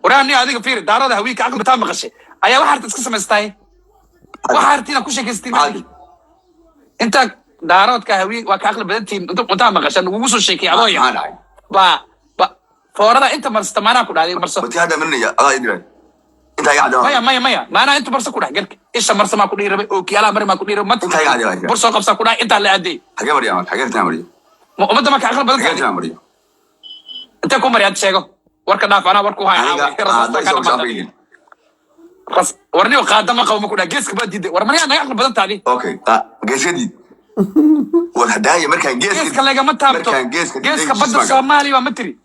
وراني هذيك فير دارة هويك عقل بتام غشة أيا واحد تسكت مستاي واحد تينا كوشة كستي أنت دارات كهوي وكعقل بدنتي أنت بتام غشة ووصل شيء كي عضوية با فورنا أنت مرستمانا كل هذه مرسى بتي هذا مني يا الله يدري أنت قاعد مايا ما أنا أنت مرسى كل حاجة إيش مرسى ما كل يربي أوكي على مرة ما كل يربي أنت قاعد برسى قبضة كل أنت اللي عدي حاجة مريم حاجة تعملي ومدة ما كعقل بدنتي حاجة تعملي أنت كم مريض شيء ورك دافع أنا وركو هاي رس ورني وقادم قوم كنا جيسك بدي ورمني أنا يعقل بدنت عليه أوكي جيس جديد والهدايا مركان جيسك اللي جمت تابتو جيسك بدو الصومالي ومتري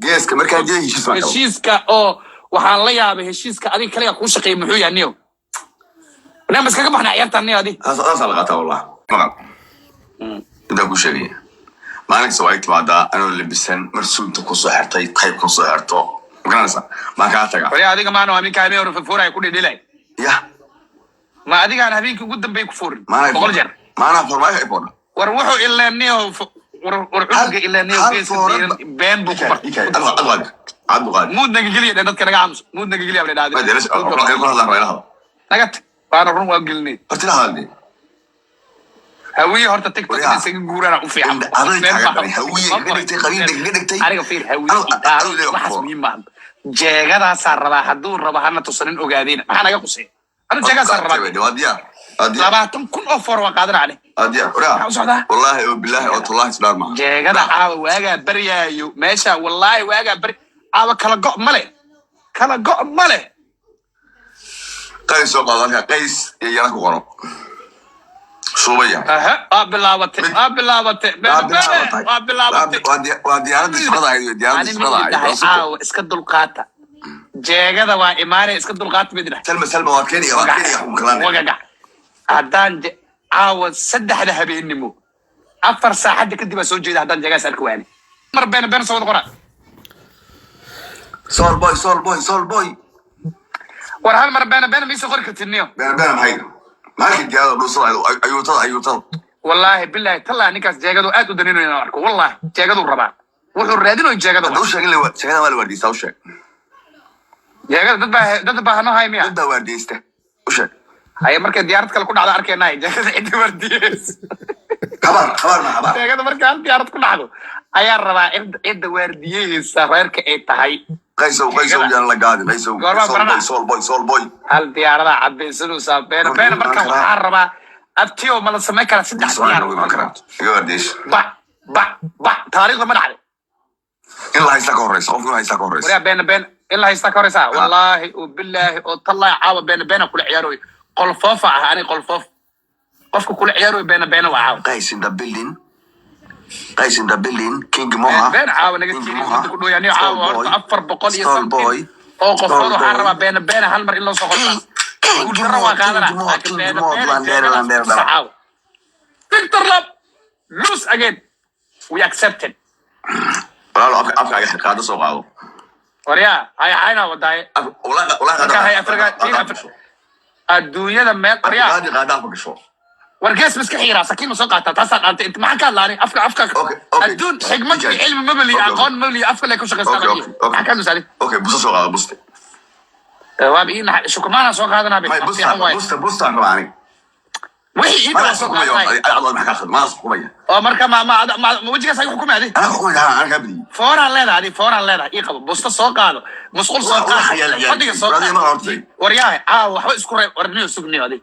جيسك مركان جيس شو اسمه هشيسك أو وحان ليا بهشيسك هذه كلها كوش قيم محوي النيو لا بس كم إحنا عيرت النيو هذه أصل غطا والله ما ده كوش شيء ما أنا سويت بعدا أنا اللي بسن مرسوم تقص حرتي خيب قص حرتو مكانسا ما كاتك ويا هذيك ما أنا أمي كامي ورف الفورة يكون دليل يا ما هذيك أنا هبيك قدام بيكفور ما بقول جر ما أنا فور ما يحبون وروحوا إلا النيو وروحوا إلا النيو جيس بين بكبر عبد الغادي مود نجيلي لأن كنا عامس مود نجيلي قبل هذا ما أدري ليش يقول الله رأيها نجت فأنا روح وقلني قلت لها هذه هوية هرت تك تك سجن جورنا وفي عم هوية قدرت قبيل قدرت أنا كفير هوية ما حسب مين جاهنا صار ربع حدور ربع هنا تصرين أجادين ما أنا قصي أنا جاهنا صار ربع ربعتم كل أوفر وقادر عليه أديا والله بالله والله سبحان الله جاهنا واجا بريا يو ماشى والله واجا بري كلا جو ماله قيس وقال قيس يجينا كورو صوبيا باللاوتي وديانة الصلاة ديانة الصلاة اسكت القاطع جاهنا وإيماني اسكت القاطع بدنا سلمى وكيني وقع هدان سد هذا هبي النمو أفر ساعة كده بس وجد هدان جاهز الكواني مر بين صوت قرآن سول بوي ورهال مر بين ميسو غرقة النيو بين هاي ما كنت يا بوصل أيوة والله بالله طلع نكاس جاهدو أدو دنينو يناركو والله جاهدو الربع وحور رادينو جاهدو دوش شغله ولا وردي سوشة جاهدو دبا هنو هاي ميا ده وردي استه وشة هاي مركز ديارت كل كنا على أركينا جاهدو عندي ورديس خبر ما جاهدو مركز ديارت كنا على هاي الربع عند ورديس سافر كأيت هاي قيسو جان لقادي قيسو سول بوي هل ديارة عبد سلو سافر بين مركز الربع أبتيو ما لسمعك على سد ديار يورديش با تاريخ ما نعرف إلا هيستكوريس أوفنا هيستكوريس ويا بين إلا هيستكوريس والله وبالله وطلع عاو بين كل عياروي قلفوفة يعني قلفوف قفك كل عياروي بين وعاو قيس in the building كينج موها بين عاو نجت كله يعني عاو أفر بقول يسمى أو قفوه حربا بين هالمر إلا صخور Victor Love lose again. We accepted. والله أفكار قاعد أسوقه. وريا هاي عينا وداي. والله هاي أفريقيا الدنيا لما وريا. قاعد أفكر شو. ورجس مسك حيرة سكين وسقطة تصل أنت ما كان لاني أفكار. الدون حكمة علم مبلي أقون مبلي أفكار لك وش قصة. ما كان مسالي. أوكي بص سوقه بص. وابين شو كمان سوق هذا نبي. بص أنا وهي ما أسوق مية الله ما أخذ ما أسوق مية مركب ما وجهك سايق حكومة هذه أنا حكومة أنا قبلي فورا لنا هذه فورا لنا يقبل بوست السوق هذا مسؤول سوق هذا السوق ورياه وحوي اسكور ورنيو سوقني هذه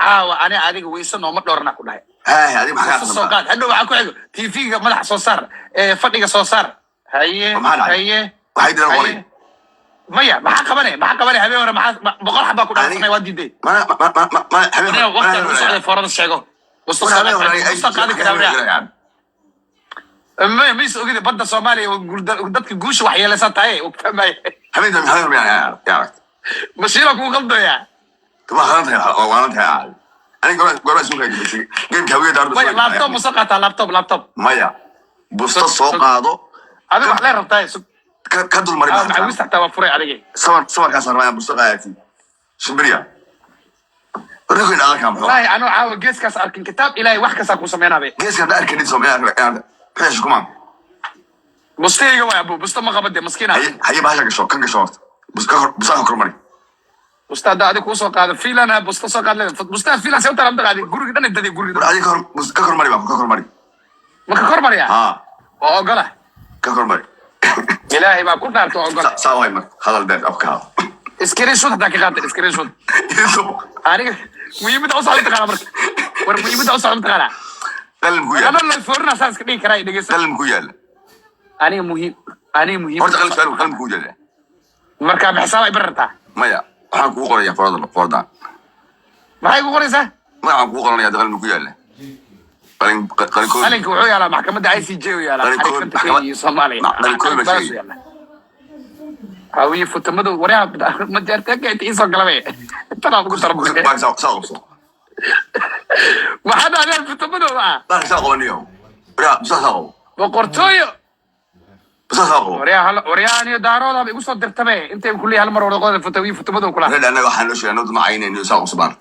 أنا هذه ويسن وما دورنا كلها هذه ما أخذ السوق هذا معك عيب في ملح صوصار فديك صوصار هي وهيدا الغوري مية ما حكمني حبيبي ولا ما بقول حباك ولا أنا ودي دي ما حبيبي وقت المساعدة فورا الشيء وصل هذا كلام ما ميس أقول بدأ الصومالي وقدرت جوش وحياة لسات هاي وكم هاي حبيبي يعني مشيلك وغلطه يا تبغى غلطها أنا قول أسوق هيك بس جيم كويه دار بس لابتوب مسقطة لابتوب مايا بوست السوق هذا محلي ربطاي كدو المريض معويس تحت وفري عليك صور كاسر ما بوست قاعدتي شبريا رجل أنا كم والله أنا عاود جيس كاس أركن كتاب إلهي واحد كاس أكون سمينا به جيس كده أركن سمينا يعني فيش كمان مستيجا يا أبو بس ما قبض مسكينة هي باشا كشوف كان كشوف بس كرمري استاذ هذيك وصل قاعد فيلان بس تصل قاعد استاذ فيلان سويت انا قاعد يقول كده انت يقول هذيك بس كرمري بقى كرمري ما كرمر يا ها اوغلا كرمري الهي ما كنت عارف اوغلا ساوي ما هذا البيت افكار اسكرين شوت دقيقه اسكرين شوت انا مهم اوصل انت قاعد مرك ور مهم اوصل انت قاعد قلب ويا انا لا فورنا اساس كدي كراي دغيس قلب ويا انا مهم horta qalin ku jira marka bixisaba ay barata maya waxaan ku qoraya forda maxay ku qoraysaa waxaan ku qoranaya qalin ku yaala qalin ko qalinka wuxuu yaalaa maxkamadda ICJ u yaalaa xarifanta Kenya Soomaaliya qalin ko ma shay hawiye futamadu wariyaha ma jartay ka intii soo galay inta ugu tarbo waxa dhaadeen futamadu baa soo qoniyo soo boqortooyo soo ورياني دارو بيقول صوت درتبه انت كل هالمره ولا قاعد فتوي فتبدو كلها لا انا waxaan loo sheegay ma ayneen soo qosbaan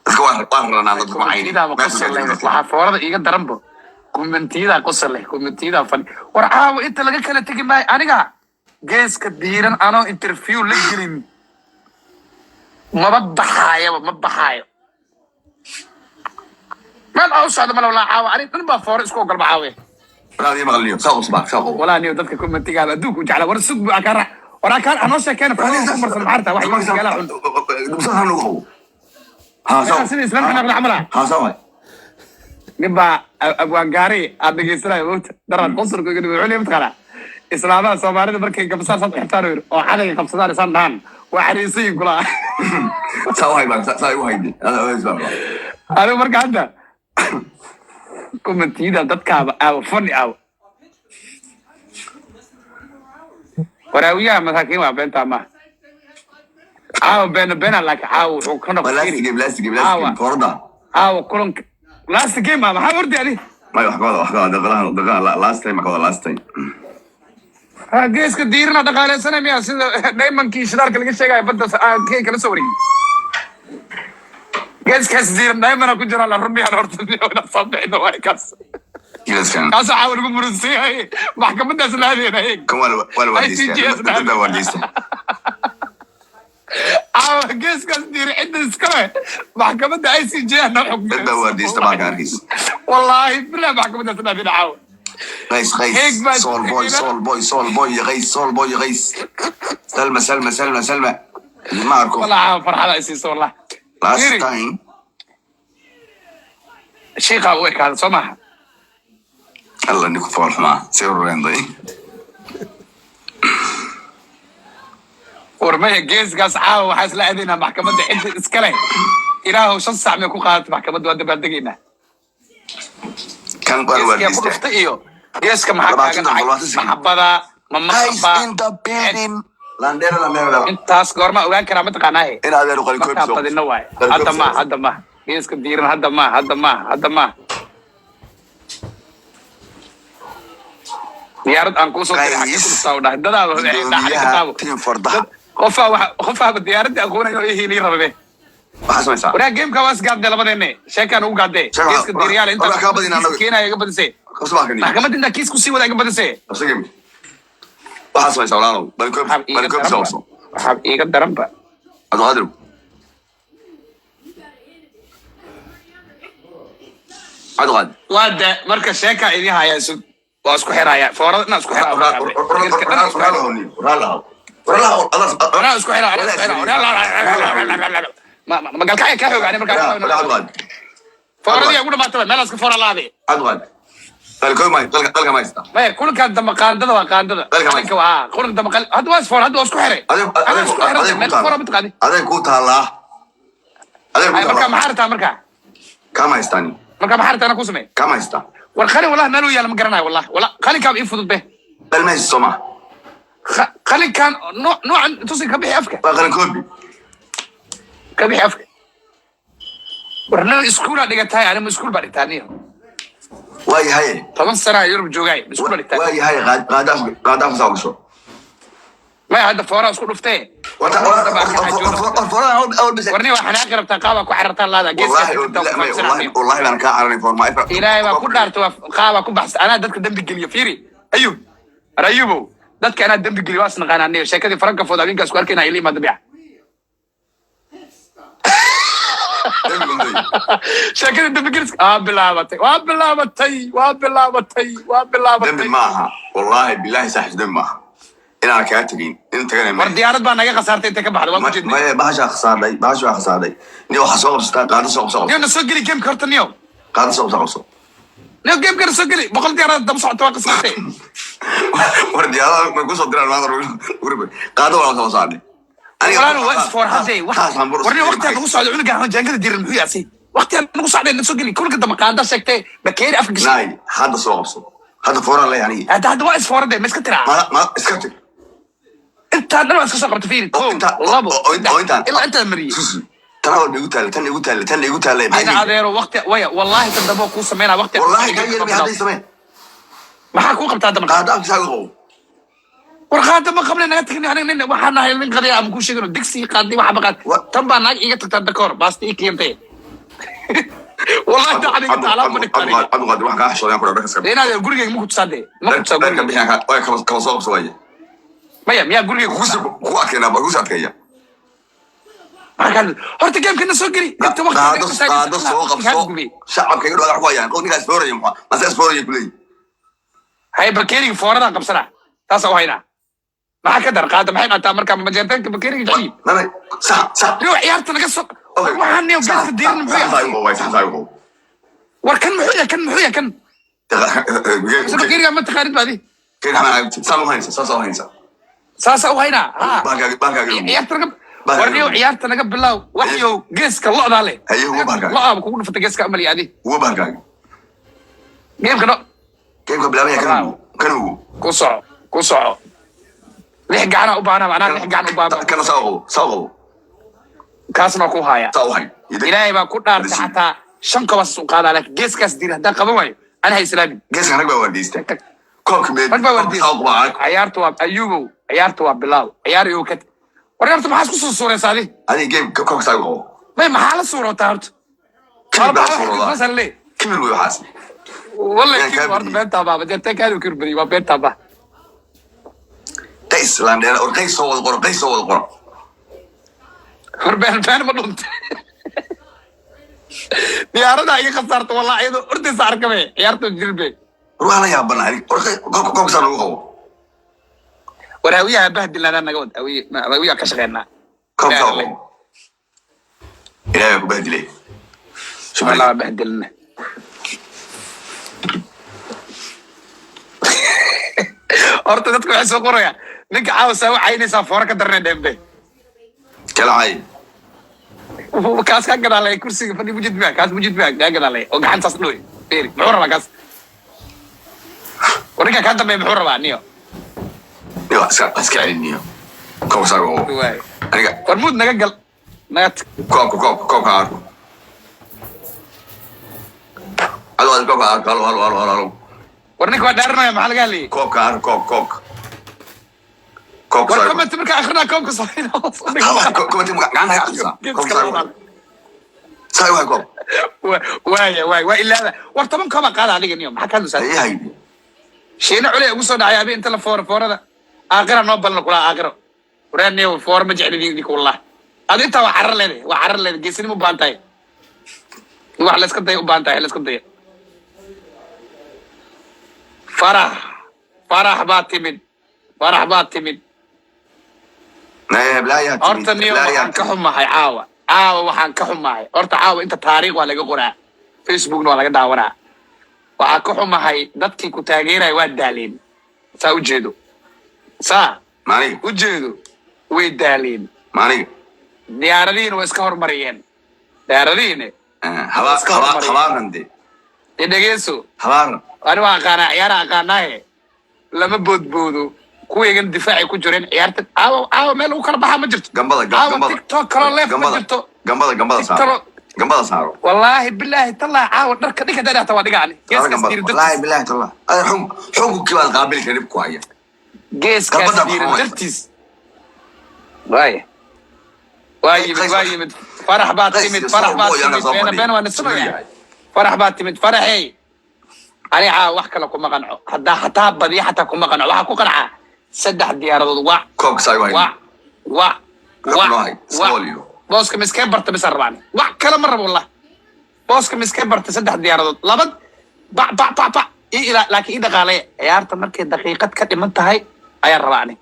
iska warrana dad ma ayneen waxa foorada iga daranbo kumentida qosle kumentida fan war caaw inta laga kala tagi maay aniga geeska diiran ano interview la gelin ma baxaayo ما أوصل ما لا عاو أنا تنبأ فورس كوكل بعاوي هذه مغلية ساق صباح ولا نيو دتك كم تيجي على دوك وجعل ورسوق بأكره ورا كان أنا كان فهذا عمر سمعتها واحد يقول قال عنده بس أنا نقول ها سوا سنة إسلام أنا بنعملها ها سوا نبى أبو أنقاري أبي يسرع يموت درا القصر كذا يقولون يمتقلا إسلامها سومالي بركي كبسار صوت يحتارون وحدا يقبسار صندان وحريسي يقولا سوا هاي بقى سوا هاي هذا هو السبب أنا بركي عنده كومنتيدا dadka aa fani aa warawiya masaakiin waa beenta ma aa been like aa wuxuu kana بلاستيك فرضا aa kulan last game ma ha wardi ali ما يحقق دقيقة last time كذا last time ها geeska diirna dhaqaaleysana miya sida diamondkii shidarka laga sheegay badda kee kala soo warin geeskaas diiran diamond ku jira la rumiya horta wala sabixna waa kaas kaas عاول ugu murusay maxkamadaas la hadeeyay كم ولا وديسته geeskaas diiran cid iskale maxkamadda ICJ na xukmay وديسته ما كان رئيس والله بلا maxkamadaas la hadeeyay عاول غيس صول بوي غيس سلمى ماركو والله فرحة ICJ والله last time شيخ أبوك هذا سماح الله إنك فرح معه سير رينضي ورمية جيز قاس عاو وحاس لا أدينا محكمة عند إسكالي إلهه شن ساعة ميكو قاعد محكمة وادي بلدقينا كان قال جيز كيف رفتئيو جيز محبة محبة انت بيرين لانديرا انت تاس قرما وغان كرامة قناهي إن هذا لو قال كوب محبة دي نواي هذا ما جيز كديرن هذا ما ديارد أنكو صوت الحكي كل صودا هذا تيم فرضها خفها بالديارد أكون إيه لي ربه حسن سا ولا جيم كواس قاعد دلما دني شكان هو قاعد جيز كديريال انت كينا يقبل سي محكمة انت كيس كسي ولا يقبل سي أسجم حسن سا ولا بالكوب سوسو حاب إيه قدرن بقى هذا هذا هذا واد مركز شيكا إني هاي سو واسكو حرايا فورا ناسكو حرايا أنا اسكو حرايا ما قال كاي كاي يعني مركز فورا دي أقول ما تبى ما لاسك فورا لادي هذا قال ما يستا ما كل كان دم قاندة وقاندة كل دم قال هذا واس فورا هذا اسكو حرايا هذا اسكو حرايا ما فورا بتقادي هذا كوت الله هذا كوت مركز محارة مركز كما يستاني مركز محارة أنا كوسمي كما يستا والخلي والله نالو يا المقرناي والله خلي كان يفوت به الماء السما خلي كان نوع تصير كبيح أفكار خلي كوبي كبيح أفكار ورنا إسكول اللي قتها يعني إسكول بريطانية واي هاي طبعا سنة يوروب جوجاي إسكول بريطانية واي هاي غادا فزاوشو ما هذا فورا إسكول أفتي ورني واحد أقرب تقابك وحرت الله هذا جيس والله أنا كأعرف فورما إلهي وكل دار توف قابك وبحث أنا دتك دم بجلي فيري أيوب رأيوبه dadka anaa dembi geliyo waas naqaanaaniyo sheekadii faranka fooda habeenkaas ku arkayna ili imaada bica sheekadii dembi gelis bilaabatay dembi maaha wallahi billahi saaxib dembi maaha inaan kaa tegin in tagana war diyaarad baa naga khasaartay intay ka baxda waa ujeednay maya bahashaa khasaaday ni waxaa soo qabsataa qaado soo qabso niyo na soo geli gameka horta niyo qaado soo qabso niyo gameka na soo geli 100 diyaarad daba socota waa qasatay war diyaarada ma ku soo diraan maadar qaado waa soo saarnay walaalo waa isfoor hadday warni waqtiga lagu socdo cunuga aan jaangada dirin muxuu yaasay waqtiga lagu socday na soo geli kulka dama qaada sheegtay bakeeri afka gashay naay hadda soo qabso hadda fooran la yani hadda waa isfoor hadday ma iska tiraa ma iska tir انت انا بس قصه فيني الا انت مريء ترى هو بيقول تاني يقول تاني انا هذا وقت ويا والله تدبو كو سمينا وقت والله كان يرمي هذا يسمين ما حكوا قبل هذا قاعد ساقو ورخاده ما قبل انا تكني انا waxaan ahay nin qadiya am ku sheegno digsi qaadi waxa baqad tan baa naag iga tagta dakor baasti kiyantay والله ده عليك تعال ما نكاري ابو قد waxa ka xishoodan ku dhabarka sabe ina gurigay ma ku tusade ma ku tusade ka bixin way ka soo qabsooyay maya miya gurigay ku arkayna ba ku saadkaya markan horta gamkana soo geli inta waqti qaado soo qabso shacabka iga dhawax waayaan qofnigaas foorayay ma saas foorayay kulay hay bakeeri foorada qabsana taas oo hayna ما كدر قادم حين أنت أمريكا مجرتين كبكيري جديد. لا صح. لو عيارتنا قصة. وحني وقلت الدين محيا. صح. وركن محيا كن. كبكيري ما تخارج بعدي. كين حنا ساسا وهينا. بانكا. عيارتنا ورنيو عيارتنا قبل الله وحيو جيسك الله عليه. هي هو بانكا. الله بكون في جيسك أملي هذه. هو بانكا. كيف كنا؟ كيف قبل أمي كانوا. كوسع. ليه قاعنا أبانا معنا ليه قاعنا أبانا كنا ساقو كاسنا كوهايا ساوهاي إلهي ما كنا حتى شنك بس قال لك جيس كاس دير هدا قبوي أنا هي سلامي جيس أنا بوديستك كوك ميد عيارتوا أيوبو عيارتوا بلاو عيار يوكت وريارتوا ما حاسكوا الصورة سالي أنا جيم كوك ساقو ما حال الصورة تارت مثلا ليه كم هو حاسس والله كيف ورد بنت أبا بدأت كانوا كربري ما بنت أبا إسلام ده قيس هو القرى هربان ما دونت ديارنا أي خسارة والله أيضا أردي صار كمان عيارته جربي روح على يا بنا عليك كوك سانو هو وراويها بهدل لنا نقول راويها كشغلنا كوك سانو إلهي بهدلي شو الله بهدلنا أرتو dadku waxay soo qoraya ninka caawisa waxa inay saafora ka darnay dheembe kala hay kaas ka gadaalay kursiga fadhi mujid baa kaas mujid baa ka gadaalay oo gacan saas dhow feeri muxuu rabaa kaas wariga ka dambe muxuu rabaa niyo aska niyo koob saago aniga farmud naga gal nagat koob arko alo warninka waa dheeranaya maxaa laga hadlayay كوك war comment marka akhrina koobka sameeyna كومنت غانا يا ساي كوب واي إلا war toban koob qaada adiga niyo maxaa ka hadlaysaa هي sheena culay ugu soo dhacay abeen inta la foorada aakhira noo balna kula aakhiro waraniyo foor ma jeclidii dik wallah adi inta waa carar leedahay geesinimo baan tahay wax la iska day u baan tahay la iska day فرح باتمد لا يا horta niyo waxaan ka xumahay caawa waxaan ka xumahay horta caawa inta taariikh waa laga qoraa facebookna waa laga daawanaa waxaan ka xumahay dadkii ku taageeraya waa daaleen saa ujeedo way daaleen diyaaradiina waa iska hormariyeen diyaaradiina dhegeyso ani waa aqaanaa ciyaara aqaanaaye lama boodboodo kuwaygan difaacay ku jireen ciyaarta caawa meel ugu kala baxaa ma jirto gambada tiktok kaloo leef ma jirto gambada saaro wallaahi bilaahi tallaahi caawa dharka dhinka dheeraata waa dhigaani geeskaas diirin wallaahi bilaahi tallaahi xukunkii baad qaabili karib ku haya geeskaas diirin dartiis waa yimid farax baad timid been waa nismaya farax baad timid faraxey أنا wax kala kuma qanco hadaa hataa badiya hataa kuma qanco waxa ku qanca saddex diyaaradood waa كوك ساي واي waa ربناي سوليو booska miskee barta bisa rabaan wax kala ma rabo wallah booska miskee barta saddex diyaaradood labad ba ila laakiin dhaqaale ciyaarta markay daqiiqad ka dhiman tahay ayaa rabaani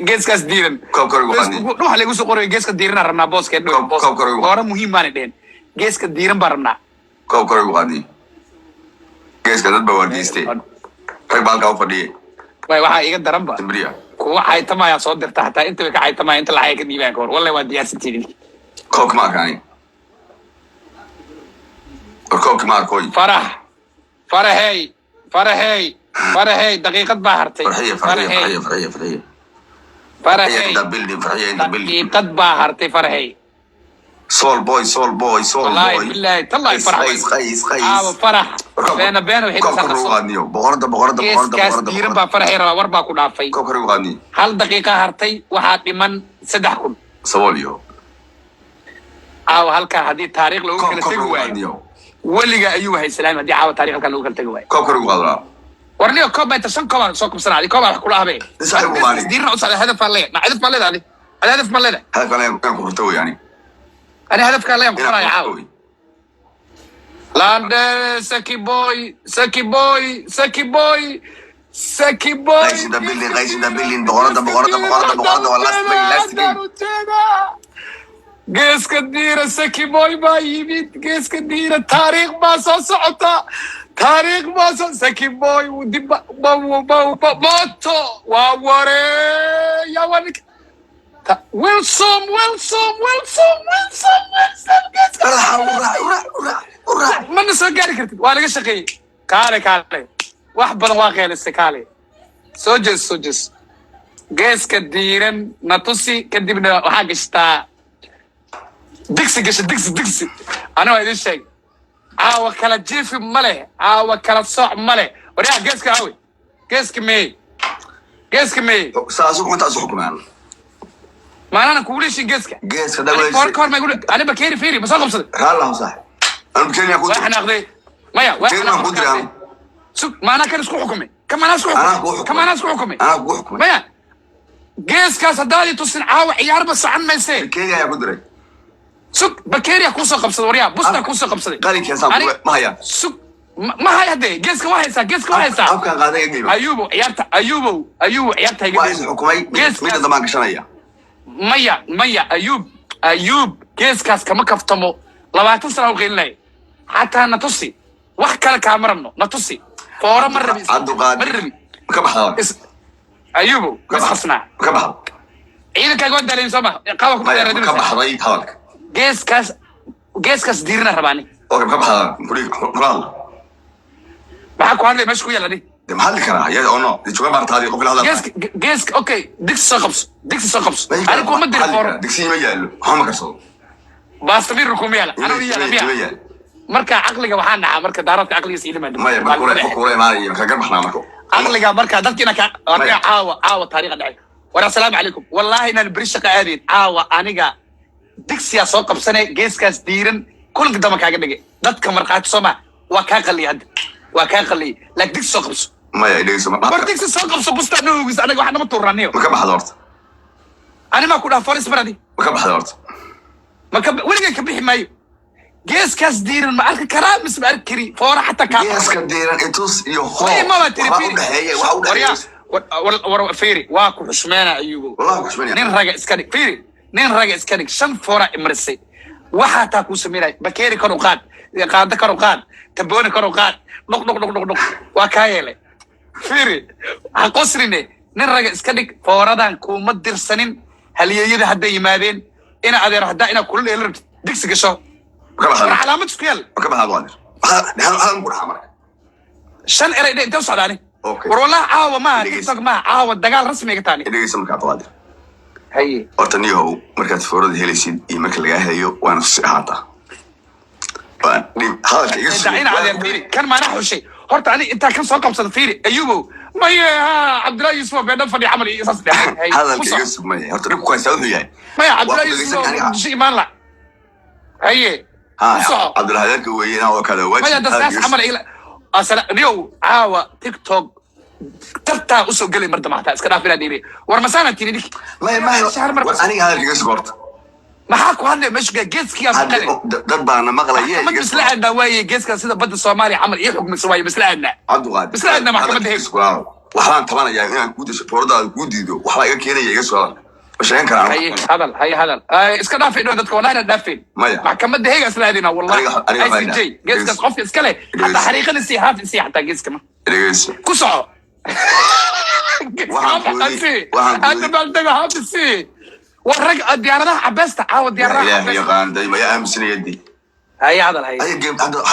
geeskaas diiran كوك كوري وقاني waxa lagu soo qoray geeska diiran rabnaa booska hore muhiim baan dheen geeska diiran baan rabnaa كوك كوري وقاني جيس كذا بوارديستي رك بالك فدي way waxa iga daran ba تمريا kuwa caytamaya soo dirta hataa inta way ka caytamaya inta lacag ka diibaan koor wallahi waa diyaarsantiin كوك ما كاني كوك ما كوي فرحي دقيقة باهرتي فرحي دقيقة باهرتي فرحي سول بوي والله بالله تالله فرح بين وحيد كاس ديرن با فرحي روا وربا ku dhaafay hal daqiiqa hartay waxa dhiman 3 kun سوليو halka hadii taariikh lagu kala tagi waayo waliga ayuu hay salaam hadii caawa taariikh halka lagu kala tagi waayo كوكري وقادرا warniyo koob ay tashan koob soo kubsanaa koob wax kula habay diirna u saaday hadaf alle ma hadaf malada ali hadaf malada هذا كان كورتو يعني انا هدف كان لا يمكن يعاود لاند سكي بوي غيش ده بيلين بغرضة والله جيس كديرة سكي بوي بايبيت جيس كديرة تاريخ ما صعطة تاريخ ما سكي بوي ودي بوتو واوري يا ولك ويلسون ما نسوي قاعد كرتي وانا قش شقي كالي واحد بدن واقع الاستكالي سوجس جيس كديرن ناتوسي كدبنا وحاجة شتا دكسي انا ما يدري شيء عاوة كلا جيف ماله عاوة كلا صاع ماله وريح جيس كهوي جيس كمي ساسوك وانت اسوك مان ما انا كوليش جيس ده ولا كور ما يقول انا بكيري فيري بس اقوم صدق هلا صح انا بكيري اخذ واحد ناخذه مايا واحد ناخذ سوق ما انا كان اسكو حكمي كمان اسكو حكمي مايا جيس كاس دالي تصن عاو عيار بس عن ما يصير بكيري يا قدري سوق بكيري كوسا قبصه وريا بوستا كوسا قبصه قال لك يا سام ما هي سوق ما هي هدي جيس كواحد ابكى قاعده يجيب ايوب عيارته واحد حكومي مين ضمان قشنيه مايا ايوب جيس كاس كما كفتمو 20 سنه وقيلناي حتى نتصي wax kale ka marno natusi foora marbi كبحضر ايوب بس خصنا كبحضر ciidanka god dalin sama qawa ku dheeradin كبحضر هذاك geeskaas diirna rabaani اوكي كبحضر كوري قرال waxa ku hadlay meesha ku yaalani ده محل كره يا او نو دي شو بارت هذه قبل هذا geesk اوكي ديكس سقبس انا كو مدري فور ديكسي ما يالو هم كسو باستمر كوم يالا انا ويالا marka aqliga waxaan dhaca marka daaradka aqliga siilmaad ma ya ku ma ka garbaxna marko aqliga marka dadkina ka caawa taariikh dhacay wara assalaamu calaykum wallahi inaan brisha ka aadin caawa aniga digsiya soo qabsanay geeskaas diiran kulka dama kaaga dhigay dadka marqaati Soomaa waa ka qaliyay laakiin digsi soo qabso ma ya digsi ma digsi soo qabso busta nuugis aniga waxna ma tuuranayo ma ka baxdo horta ani ma ku dhaaf forest baradi ma ka baxdo horta ma ka weliga ka bixi maayo geeskaas diiran ma arki karaa mis ma arki kari foora xataa ka geeska diiran intus iyo ma war fiiri waa ku xushmeena ayugo wallahi ku xushmeena nin raga iska dhig fiiri nin raga iska dhig shan foora imrisay waxa taa ku sameeyay bakeeri kor u qaad tabooni kor u qaad dhuq waa ka yeelay fiiri ha qosrine nin raga iska dhig fooradan kuma dirsanin haliyada hadda yimaadeen ina adeer hadda ina kulul eelar digsi gasho علامات سكيل كم هذا واضح هذا نقول حمر شن إريد أنت وصلاني والله عاوة ما تيك ما عاوة دجال رسمي كتاني اللي يسمى كاتوادر هي وطني هو مركز فورد هيليسيد يمكن لقاه هيو وأنا في هذا هذا دعينا على الفيري كان ما نحو شيء هرت علي أنت كم سوق بصل فيري أيوبو ما هي عبد الله يوسف بينهم فدي عمل إيصاص هذا يوسف ما هي هرت كويس سوي يعني ما هي عبد الله يوسف شيء ما لا هي عبد الهادي كوينا وكذا وجه ما يدرس عمل إلى أصلا اليوم عاوة تيك توك حتى أسوق قلي مرد ما حتى اسكنا في نادي ورمسانا تيني ديك ما شهر مرة أنا هذا جسورت ما حاك وهلا مش جيس كيا مقلي دبا أنا مغلى ما بس لا عندنا ويا جيس كان سيدا بد الصومالي عمل يحكم سواي بس لا عندنا عبدو غادي بس لا عندنا محكمة هيك waxaan tabanaya inaan ku disho fooradaada ku diido waxa iga keenaya iga soo bashayn karaa هي هذا اسكا دافي انه دتك والله دافين محكمة هيك اسلادينا والله اي سي جي جيس قف اسكله حتى حريق السيحات السيح حتى جيس كمان كسعو هذا بلدنا هذا السي والرق الديارة عبست عاود ديارة لا يا غان دايما يا امس يدي هي هذا هي اي جيم حدا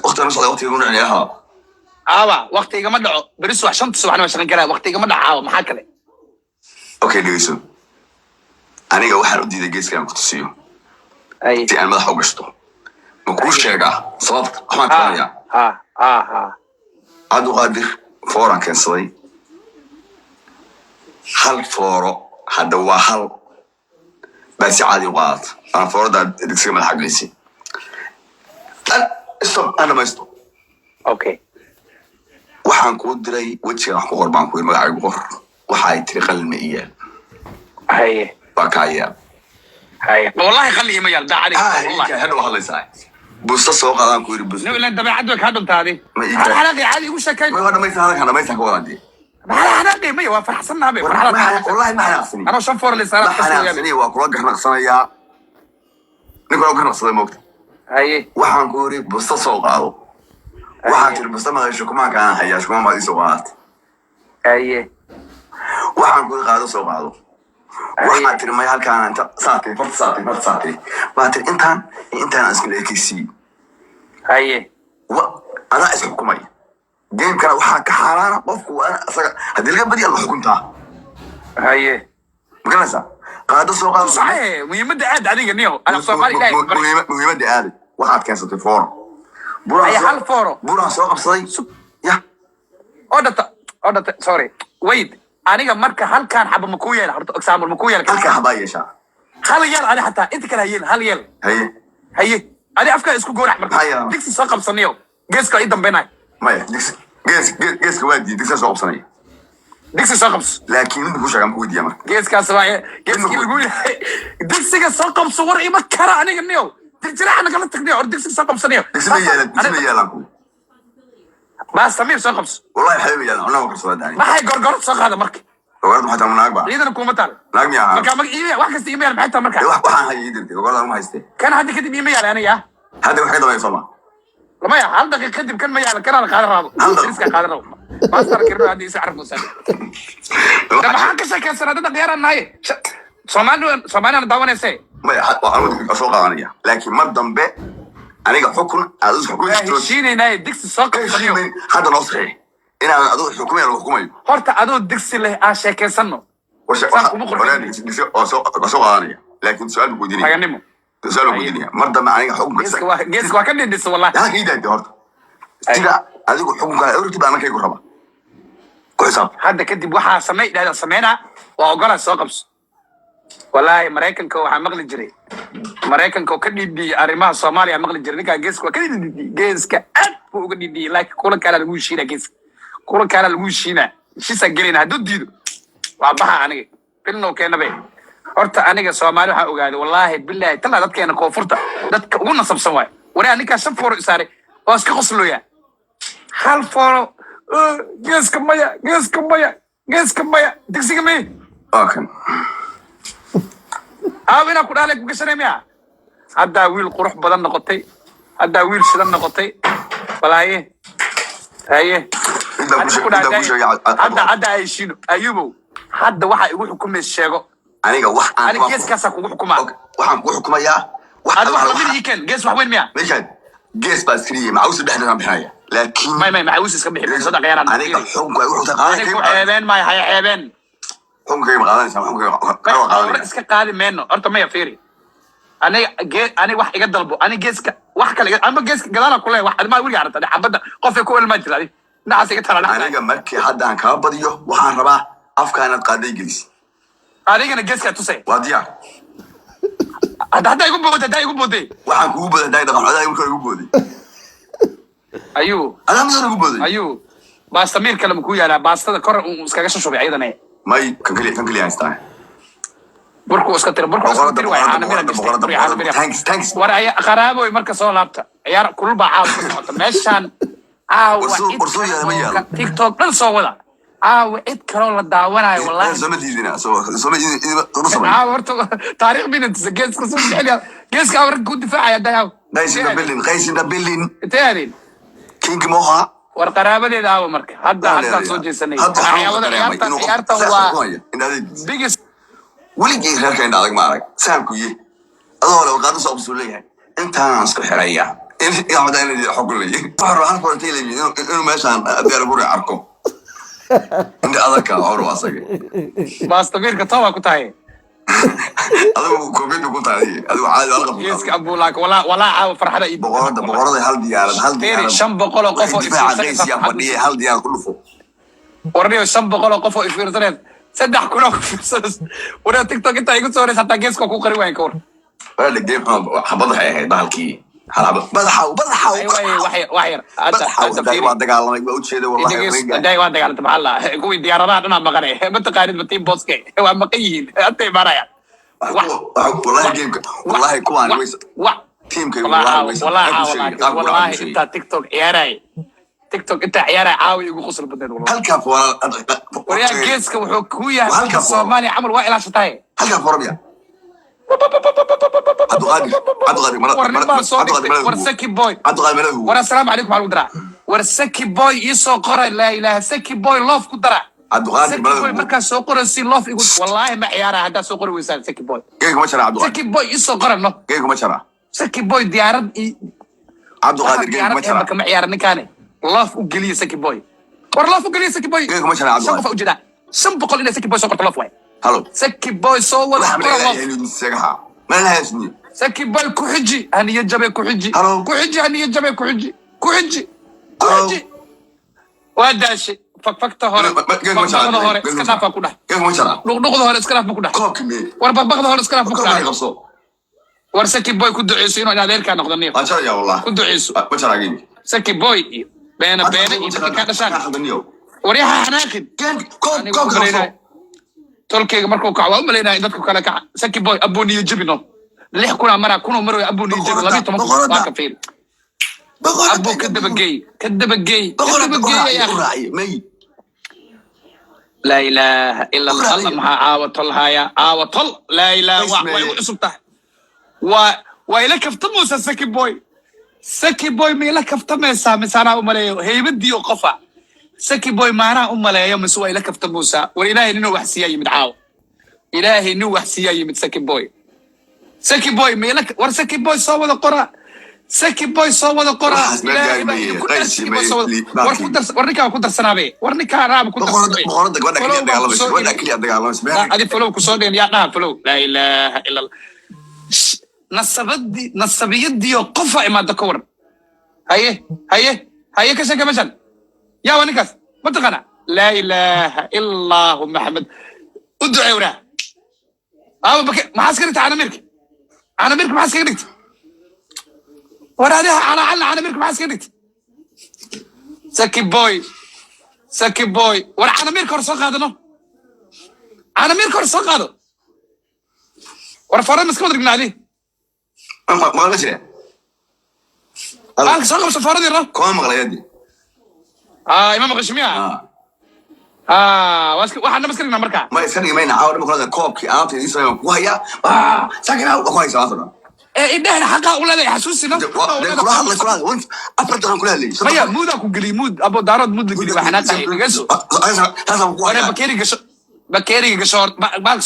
اختنا صدق وقت يقولون عليها وقتي ما دعو بريسو عشان تصبح انا شغال كلام وقتي ما دعو ما حكله اوكي ليسو aniga waxaan u diiday geeskan ku tusiyo ay si aan madax u gashto ma ku sheegaa sababta waxaan taanaya Abdul Qadir fooran keensaday hal fooro hadda waa hal basi caadi qaad aan foorada digsiga madax galisi stop ana ma stop okay waxaan ku diray wajiga wax ku qorbaan ku magacaygu qor waxa ay tiri qalmi iyo ay باكايا هاي والله خليه ما يرضى عليك والله هذا والله صحيح بوسط سوق هذا كوير بس لا انت ما عندك هذا انت هذه حلقي عادي وش كان ما هذا ما يسهلك انا ما يسهلك وادي ما حلقي ما هو فرحسنا به والله ما حنقصني انا شنفور اللي صار حنقصني واكو حنقصنيا نقول حنقصني موقت هاي waxaan ku yiri busta soo qaado waxaan tir busta ma hesho kuma kaan haya shuma ma isoo qaad هاي waxaan ku qaado soo qaado waxaan tir ma halkaan inta saatay waa tir intaan isku leekisi هاي ana isku kumay game kana waxa ka xaraana qofku asaga hadii laga badiyo la xukunta هاي magalasa qaado soo qaado صحيح muhiimada aad adiga niyo ana Soomaali ilaahay muhiimada aad waxaad keensatay fooro ay hal fooro buran soo qabsaday ya odata sorry wait aniga marka halkaan xaba ma ku yeel horta example ma ku yeel halka xaba yeesha hal yeel ani hatta inta kala yeel hal yeel haye ani afka isku goorax marka digsi soo qabsanayo geeska ay dambeynay maya geeska waa digsi soo qabsanay digsi soo qabs laakiin inuu shaaqam ku diya marka geeskaas waa geeski lagu digsiga soo qabso war ima kara aniga niyo dirjiraxna kala tagniyo or digsi soo qabsanayo digsi ma yeelan ku ما سمير سقبس والله حبيبي انا ما قصدت داني ما هي قرقرت سق هذا مركي قرقرت حتى من اكبر اذا نكون مثلا لاقم يا مركا ايه واحد كاست ايميل حتى مركا واحد هي يدري قرقرت ما هيستي كان هذا كتب ايميل انا يا هذا واحد ما يسمع لما يا هل دقيقه كتب كلمه يا كان انا قادر هذا ريسك قادر ما استر كيرو هذه يعرف مسال ده ما حكى شيء كان سنه ده غير النهايه سومان انا داونسي ما انا اسوق انا لكن ما ضمبه aniga xukun aad xukumayso shiinayna digsi soo qabsanayo hada noo saxay inaan adu xukumayo xukumayo horta adu digsi leh aan sheekeysano soo qaadanayo laakiin su'aal ku weydiinaya haganimo su'aal ku weydiinaya marda ma aniga xukun geeska waa ka dhindhis wallahi yaa kiidaad horta sida adigu xukunka awrti baan ka raba ku xisaab hadda kadib waxa sameeyna waa ogolaa soo qabso والله مريكنكو waxaa maqli jiray mareykanka ka dhidhi arimaha Soomaaliya maqli jiray ninka geeska ka dhidhi geeska aad buu uga dhidhi laakiin kula kala lagu shiina geeska kula kala lagu shiina shisa gelina haduu diido waa baxa aniga bilno keenabe horta aniga Soomaali waxa ogaaday wallahi billahi tala dadkeena koonfurta dadka ugu nasabsan waay waraa ninka shan fooro saaray oo iska qoslooya hal fooro geeska maya digsiga me okay أنا أقول لك بقصة مياه هذا ويل قروح بدن نقطي هذا ويل سدن نقطي ولا هي هذا أيشينو أيوبو هذا واحد يقول حكومة الشيخ أنا واحد أنا جيس كاسك يقول حكومة واحد يقول حكومة يا هذا واحد من يكن جيس واحد وين مياه ميشان جيس بس كذي معوس بحنا بحنايا لكن ما معوس يسكب بحنا صدق غير أنا حكومة يروح أنا عيبان ما هي عيبان حكومة كي مقالن سام حكومة iska qaadi meeno horta ma yafiiri ani wax iga dalbo ani geeska wax kale ama geeska gadaala kulay wax ma wili aragtay xabada qof ku ilma jiray naas iga tala aniga markii hadda aan ka badiyo waxaan rabaa afkaanad qaaday gelis adigana geeska tusay waa diyaar hadda igu booday waxaan kugu badan dhaqan codada igu booday ayuu adama soo igu booday ayuu باست مير كلام كويا لا باست هذا كر مسكاش شو بعيدا نه ما كان كلي هايستاي بركو اسكتر واي انا مير thanks ورا يا قرابو marka soo laabta ciyaar kulba caaw meeshan ورسو يا ميال تيك توك dhan soo wada cid kale la daawanayo wallahi سو مدينا سو مدينا horta taariikh bin inta geeska soo xiliya geeska awrad ku difaacaya dayaw قيس دبلين تاني كينج موها war qaraabadeeda aawo marka hadda soo jeesanay ciyaarta waa biggest weligii reerka indha adag ma arag saamkuye adoo la qaado soo qabsuleeyahay intaan isku xiraya in yaamadan xogulay faro aan qortay inuu meeshaan adeer buri arko inda adagka hor waasage baastabiirka tawa ku tahay adoo koobidu ku tahay adoo caadi wala qabto geeska abulaak wala caaw farxada ii boqorada hal diyaarad 500 qof oo ifirsanay fadhiye hal diyaar ku dhufo warniyo 500 qof oo ifirsanay saddex kulo fiirsadas wara tiktok inta igu soo reeyay hatta geeska ku qari wayn ka war wala geem xabada hay bahalkii halaba badaxa waxyar waa dagaalamay waa u jeeday wallahi waa dagaalamay maxalla kuwii diyaaradaha dhana maqanay ma taqaanid batiin booske waa maqayiin intay maraya wallahi kuwaan teamkay wallahi inta tiktok ciyaaray TikTok انت عيارة عاوي يقول قصر بدل والله هلكا فورا وريا جيسك وحكويا هلكا صومالي عمل وائل شتاي هلكا فورا بيا عدو غادي ورسكي بوي ملهو ورا السلام عليكم على الودرع ورسكي بوي يسو قرا لا اله سكي بوي لوف كدرع عدو غادي ملهو مركز سو قرا سي لوف يقول والله ما عيارة هذا سو قرا ويسال سكي بوي كيف ما شرع عدو سكي بوي يسو قرا له كيف ما شرع سكي بوي ديارد عدو غادي كيف ما شرع كما عيارة نكاني لاف وقليه سكي بوي لاف وقليه سكي بوي كيف ما شاء الله شوف وجدا سنبقل إن سكي بوي سوقت لاف واي هلو سكي بوي سوى ما لها سنين سكي بوي كحجي هني يجبي كحجي هلو كحجي هني يجبي كحجي واداشي فكفكته هوري كيف ما شاء الله اسكناف كودا كيف ما شاء الله نقض هوري اسكناف كودا كوكمي وربغض هوري اسكناف كودا كوكمي ورسكي بوي كدو عيسينو انا دير كان نقدني ما شاء الله والله كدو عيسو ما شاء الله سكي بوي بين كان شاك وريحة حناكد تولكي مركو كعوا ملينا إذا كلا كع سكي بوي أبوني يجيبنا ليه كنا مرة كنا مرة أبوني يجيب لبي تمام ما كفيل أبو كذب الجي يا أخي لا إله إلا الله مها عاوطل هايا عاوطل لا إله وعصبته وإلك افتموس سكي بوي سكي بوي ميلا كفتميسا مسانا أماليو هي بدي وقفا سكي بوي معنا أماليو مسوا إلا كفتموسا والإلهي نو وحسيا مدعاو إلهي نو وحسيا مد سكي بوي ميلا ورسكي بوي صوّد القرى سكي بوي صوّد القرى إلهي ورنكا كنت سنابي ورنكا راب كنت سنابي هذه فلو كسودين يا نعم فلو لا إله إلا الله نصبيدي قفا إما دكور هاي كشك مثلا يا ونكس ما تقنع لا إله إلا الله محمد ادعي وراه ما حاسكرت أنا ميرك ما حاسكرت ورا عليها أنا ميرك ما حاسكرت سكي بوي ورا أنا ميرك ورسوق هذا نو أنا ميرك ورسوق هذا ورا فرن مسكون رجنا عليه ما غشي أنا سأقول سفارة دي راه كم مغلى يدي إمام غشمية واحد مسكرنا مركع ما يسكرني ما ينعاود ما كنا كوبكي أنا تدي سوي وهي ساكن أو كويس أصلا إيه إحنا حقا ولا لا حسوسنا كلها وانت أفرض كلها لي ما هي مودك وقلي مود أبو دارد مود لقلي وحنا تاي جسوا أنا بكيري قشور بالك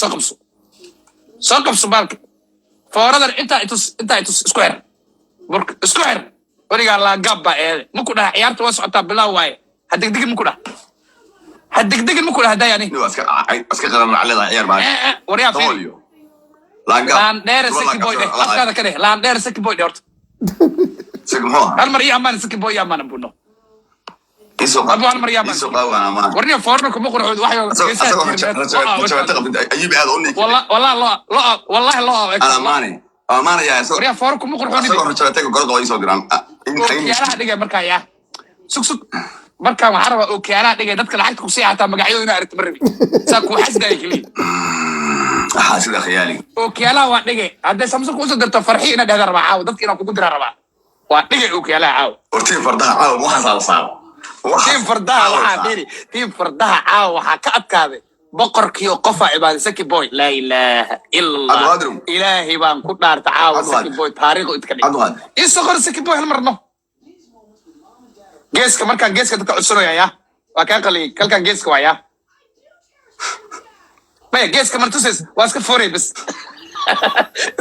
ساقبسو بالك فورادر انت سكوير برك سكوير وريغا لا غابا مكو دا عيارته وسعتا بلا واي هدقدق مكو دا هدا يعني اسكا قرن على عيار ما وريا في لان دير سكي بوي هذا كده لان دير سكي بوي دورت سكي هو هل مريا مان سكي بوي يا مان بونو يسوق ابو مريا مان يسوق انا ما ورني فورنكم مقرعود وحي ايوب هذا اوني والله لا انا ماني أمانة يا سو. وريا فوركم مقرحوني. سو رجعت تيجي قرض ويسو جرام. يا لا دقيقة مركا يا. سك markaan waxaan rabaa ookiyaalaha dhigay dadka lacagta ku sii hataa magacyadooda inaa aragto ma rabi saa kuu xasdaya keliya sida khiyaali ookiyaalaha waa dhigay hadday samsung usoo dirto farxi ina dhehda rabaa caawa dadka inaan kugu diraa rabaa waa dhigay ookiyaalaha caawa hortiin fardaha caawa waxaa saal tiim fardaha waxaa dhiri tiim fardaha caawa waxaa ka adkaaday boqorkiyo qofaa cibaaday saki boy laa ilaaha illa ilaahay baan ku dhaarta caawa saki boy taariikhu idka dhig isoo qor saki boy hal marno geeska markaan geeska dadka codsanaya yaa waa kaa qaliyay kalkaan geeska waa yaa maya geeska martusis waa iska foray bas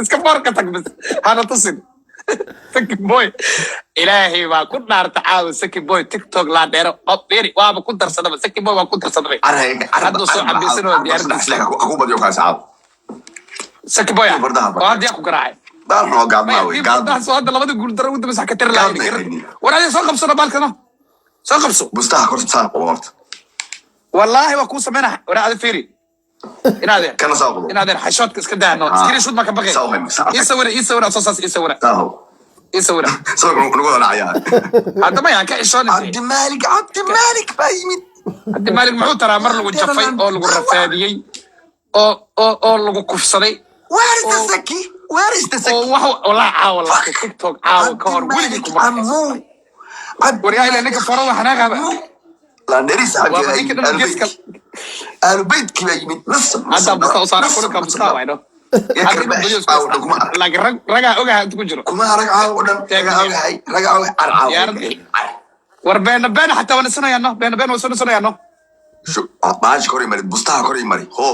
iska foor ka tag bas hana tusin saki boy ilaahay baa ku dhaarta caawa saki boy tiktok laa dheero dheri waaba ku darsadaba saki boy waa ku darsadaba hadduu soo cabisanoo diyaaradiisa aku badiyo kaa saacad saki boy oo haddiyaa ku garaacay baalnoo gaabmaa wey soo hadda labada guuldaro ugu dambeysa ka tiri lahayd war adee soo qabsano baalkano soo qabso bustaha korta saa qabo horta wallaahi waa kuu sameynaa waraa ada fiiri inaadeen kana saa qabo inaadeen xashoodka iska daano iskiri shud ma ka baqay ii sawira soo saas ii sawira soo nagu wada dhacayaa hadda mayaan ka xishoonay cabdimaalik baa yimid cabdimaalik muxuu taraa mar lagu jafay oo lagu rafaadiyey oo lagu kufsaday where is the saki oo wax walaa caawa laaka tiktok caawa ka hor weligii kuma waryaa ilaa ninka faro waxanaa qaba landeris aalubeydkii baa yimid hadda buska usaara kulanka buska wayno laakiin ragaa ogaha inta ku jiro kuma rag caawa o dhan raga ogahay war beena xataa waa nisanayaano beena waa soo nisanayaano maashi kor imari bustaha kor imari ho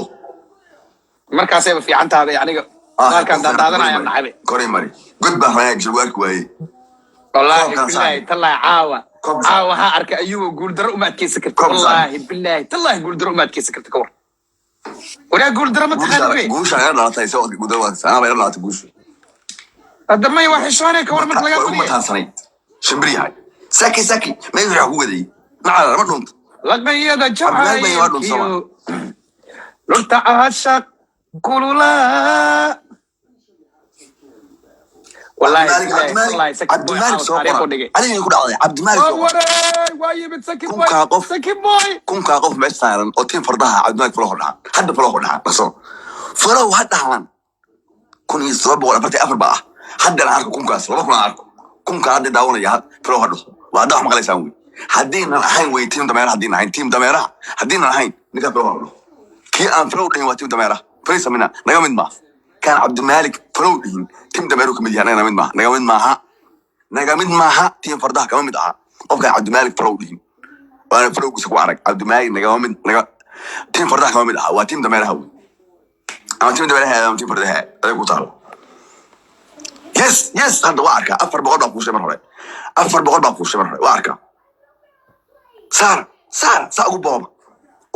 markaasayba fiican tahday aniga halkaan daadaadanaya nacabe kor imari god baa rayaa jir waarki waaye wallaahi bilaahi tallaahi caawa haa arka ayugo guuldaro uma adkeysan karta wallaahi bilaahi tallaahi guuldaro uma adkeysan karta ka war waraa guuldaro ma taqaani guusha ila dhalatay soo guuldaro waa sanaa ila dhalatay guusha hadda may wax xishoonay ka war marka laga fuliyo ma taasanayd shimbriyahay saki ma yiri ugu waday macala lama dhunto laqayada jacayl lurta aashaq kulula والله عبد المالك صوبر علي يقول عبد المالك وايب سكي بوي كم كاقف مثلا اوتين فردها عبد المالك فلوه دحان حد فلوه دحان بس فلو حد دحان كون يصوب ولا برتي افر بقى حد انا عارف كم كاس لو كنا عارف كم كان داون يا فلوه دحان وهذا ما قال يسوي حدينا الحين وي تيم دميره حدينا الحين تيم دميره حدينا الحين نقا فلوه كي ان فلوه دحين وتيم دميره فريسه منا نغا من ما كان عبد المالك فلودين تيم دميرو كميد يعني نغا مid maaha تيم فردها كما مid aha qofka عبد المالك فلودين وانا فلوق سكو arag عبد المالك نغا تيم فردها كما mid aha waa تيم دميرها wey ama تيم دميرها ama تيم فردها ay ku taalo yes hada waa arka 400 baa ku sheemar hore 400 baa ku sheemar hore waa arka saar ugu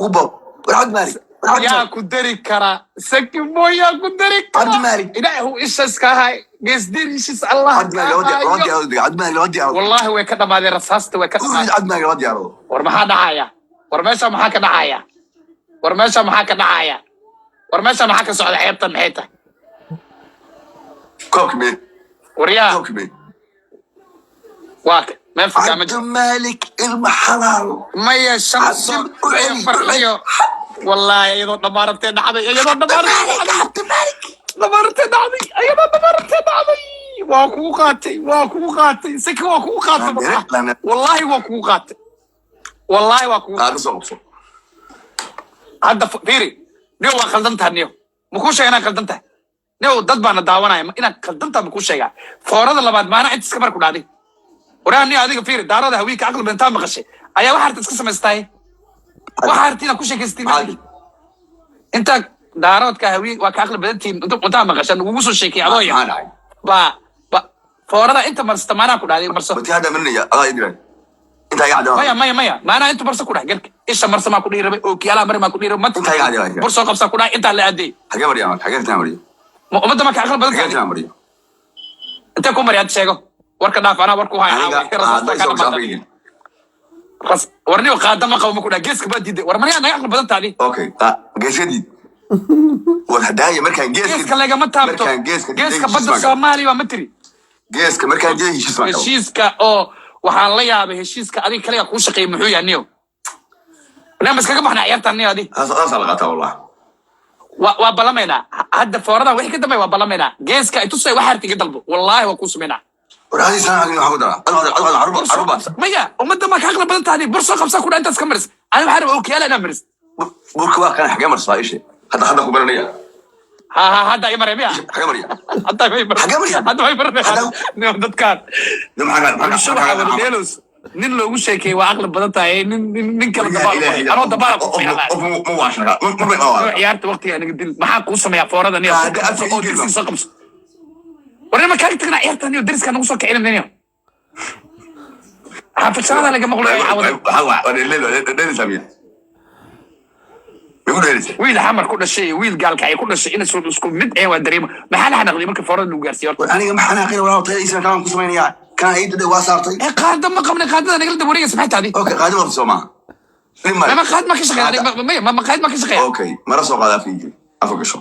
boob عبد المالك يا كدري كرا سكي بوي يا كدري كرا عبد المالك إلهي هو إيش هاي قصدي إيش الله عبد المالك والله هو كذا ما ذي رصاصته وكذا عبد المالك ودي أروح ورمها دعاية ورمشة محاك دعاية ورمشة محاك سعود حيبتا محيطة كوكبي وريا كوكبي واك ما ينفع عبد المالك المحلال مية الشمس فرحيو والله يضو دمارتين دعمي واكو قاتي سكي واكو قاتي والله واكو هذا صوصو هذا فيري نيو خلدنتها نيو مكو شيء انا خلدنتها نيو dad baan daawanaya ina khaldanta ma ku sheega foorada labaad maana cid iska mar ku dhaaday waraani adiga fiiri daarada haweenka aqal bantaa maqashay ayaa waxa iska samaystay waxa artina ku sheegaystii inta daaroodka haween waa ka aqal badantiin inta maqashan ugu soo sheekay adooya ba foorada inta marsta maana ku dhaaday marso bati hada minniya adaa idran inta ay cadaan maya maana inta marso ku dhagalka isha marso ma ku dhiirabay oo kiyala mar ma ku dhiirabay mat inta ay cadaan marso qabsa ku dhaay inta la aday xagee mariyo umada ma ka aqal badan inta ku mariyaad sheego warka dhaaf ana warku hay warniyo qaadama qabo ma ku dhaay geeska baad diiday war mariyaa naga aqal badan taadi okay geeskadii war hadaaya markaan geeska laga ma taabto geeska badda Soomaaliya waa matri geeska markaan heshiiska waxaan la yaabay heshiiska adiga kaliya kuu shaqeeyay muxuu yahay niyo anaa maskaga baxnaa ciyaartan niyo adi هذا لقطة والله waa balameynaa hadda foorada wixii ka dambeey waa balameynaa geeska ay tusay wax hartiga dalbo wallahi waa ku sameynaa وهذه سنة عقلي حودها أنا عربة maya ummadda ma ka aqli badan tahay burso qabsa ku dhantaas ka maris ana waxaan rabaa ookiyaal inaan maris بركوا كان حاجة مرسى إيش هذا كبرني hadda ay mareemaya حاجة مريا hadda ay mareemaya hadda ay mareemaya niyo dadkaan لم حاجة delos nin loogu sheekay waa aqli badan tahay nin kala dabaal anoo dabaal ku fiican مو عشرة مو ciyaarta waqtiga anaga dil maxaa kuu sameeyaa foorada niyo oo dirsi soo qabso warna ka tagna ciyaarta niyo diriska nagu soo kicin niyo xafishada laga maqlo حوا الليل سامية يقول لي wiil xamar ku dhashay wiil gaalka ay ku dhashay in isku mid ee waa dareema maxaa la xanaaqday markii foorada lagu gaarsiiyo أنا ما حنا غير ولا طيب إسمه كمان كسمين يا كان يد واسارتي qaada ma qabna qaadada naga dab wareegay maxay taadi أوكي قادم في سوما ma qaad ma ka shaqeeyay ma qaad ma ka shaqeeyay أوكي ما رسوا قادم فيجي أفوق شو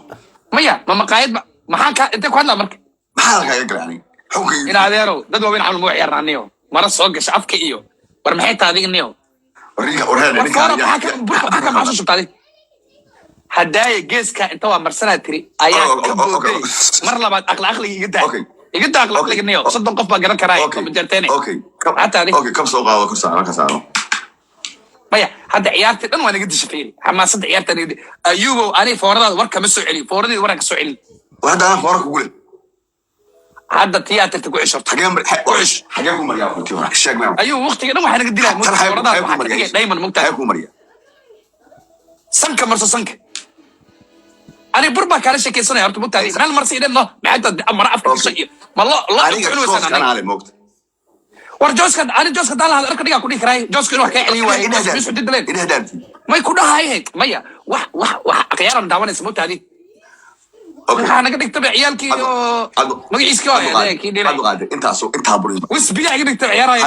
maya ma qaad maxaa ka inta ku hadla marka ما حالك يا جراني حوكي in adeero dad waaweyn camal muu ciyaarnaaniyo mara soo gashay afka iyo war maxay taadi niyo وريك ورهذا war foora maxaa ka burka maxaa soo shubtay haddaay geeska inta waa marsanaa tiri ayaa ka booday mar labaad aqliga iga daa aqliga niyo soddon qof baa garan karaa kuma jarteene أوكي حتى هذه أوكي كم سوق هذا كسر كسر maya hadda ciyaartii dhan waa naga dishafiiri xamaasadda ciyaarta naga ayubo ani fooradaada war kama soo celin fooradii war ka soo celin وهذا أنا فورك أقول hadda tiyaatarta ku ceshorto حاجة مريا أخوتي وراك الشاق معه ayuu waqtiga dhan waxaa naga dilaa fooradaada waxaa ka dhigay dayman mugtaa حيكون مريا sanka marso sanka ani bur baa kaala sheekaysanaya horta mugtaadi meel marsi idhanno maxay mara afka kasoo iyo ma lo أنا صوص كان على موقت war jooska ani jooska daalaha arka dhigaa ku dhihi karay jooska inuu wax ka celiyo waaye isku didaleen إذا هدمتي may ku dhahaayeen maya wax aqyaaran daawanaysa mugtaadi waxaa naga dhigtaba ciyaalkii oo magaciiskii oo kii dhilay أنت بريم wisbiya iga dhigtaba ciyaaraya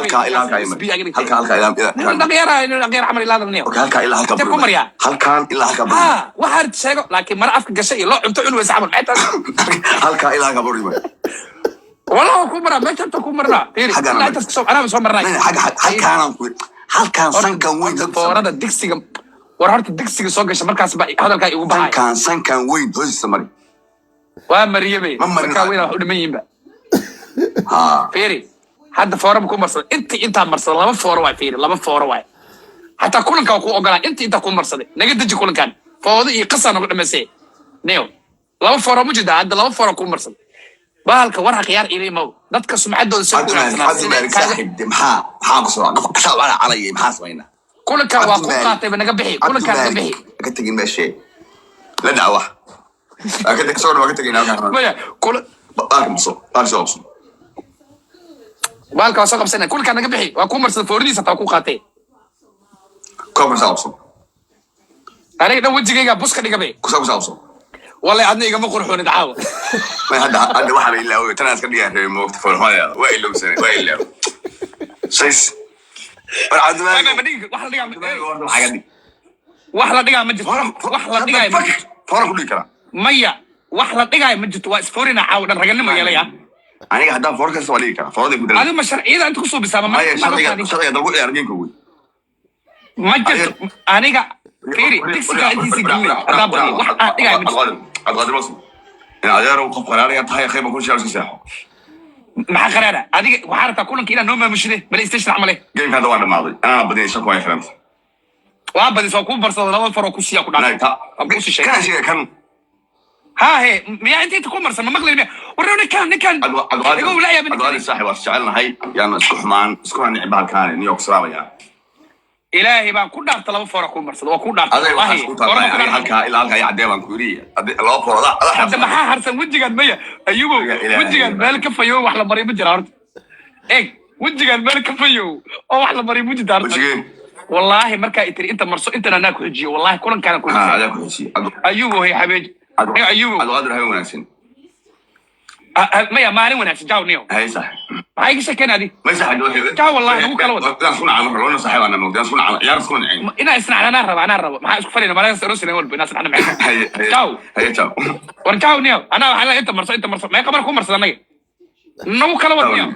dhaqyar camal ilaa niyo Intee ku maryaa? ha waxaad sheego laakiin mara afka gashay iyo loo cunto cunwaysa camal maxay tahay والله كو مرة ما شفت كو مرة فيري لا تسكسو أنا بسوي مرة halkaan sankan weyn foorada digsiga war horta digsiga soo gashay markaas ba hadalka igu baxay sankan weyn hoostiisa mari waa mariyay marka weyn wax u dhiman yihiin ba فيري hadda foora ku marsad inta marsad laba foora waa fiiri laba foora waa hatta kulanka ku ogolaa inta ku marsaday naga daji kulankan foodo iyo qasana ku dhameysay neeyo laba foora mujida hadda laba foora ku marsad bahalka war aqyaar ilimo dadka sumcadooda soo kulanka waa ku qaatay naga bixi kulanka naga bixi ka tagin meesha la daawa ka tag soo ka tagin maya kulan bahalka soo qabsanay kulanka naga bixi waa ku marsan foordiisa taa ku qaatay aniga dhan wajigayga buska dhigabe والله عندنا يجمع قرحون يتعاون. ما هذا واحد إلا هو ترى أسكت يا أخي موقف فرحان وإلا وسنة وإلا. سيس. عندنا. واحد دقيقة مجد. واحد دقيقة مجد. فورا كل كلام. مية. واحد دقيقة مجد واسفورنا عاود الرجال ما يليا. أنا قاعد فورا كسر عليك. فورا دي كده. هذا مش إذا أنت خصوص بسامة. ما هي شرطة ضروري أرجين كوي. مجد. أنا قاعد. فيري تكسر عندي سجل. أدابني. واحد دقيقة مجد. أتغادر مصر. أنا أدار وقف قراري أطهي خيمة كل شيء ساحه. مع قرارة هذه وحارة كلهم كذا نوم مشري بل يستشرع عمله. جيم هذا واحد ماضي. أنا بدي شكوى يا فرنسا. وأبدي سأكون برصاد أول فروكوسيا كنا. لا تا. كان شيء كان. ها هي ميا أنت تكون برصاد ما مغلي ميا. ورنا كان. يقول لا يا بني. أدوار الساحة واشتغلنا هاي يعني سكحمان سكحمان عبال كان نيويورك سلام يعني. إلهي بقى كل دار طلبوا فورا كون مرصد وكل دار والله هلكا إلى هلكا يعدي بان كوريا الله فورا لا حتى ما حرسن وجهك مية أيوب وجهك بالك فيو وحلا مريم جرارد إيه وجهك بالك فيو أو وحلا مريم جرارد والله مركا إتري أنت مرصد أنت ناكل هجي والله كلن كان كل شيء أيوب هي حبيبي أيوب الغادر هاي وناسين ميا مالي وناس جاو نيو هاي صح هاي سكنة دي ما صح جاو والله مو كلام لا صنع عمر لو صح وانا مو صنع يا رسول عين إنا اسمع أنا رب ما أشوف فرينا ما يصير نقول بناس أنا معك جاو جاو ورجاو نيو أنا على أنت مرصد ما يقبل كون مرصد مية مو كلام نيو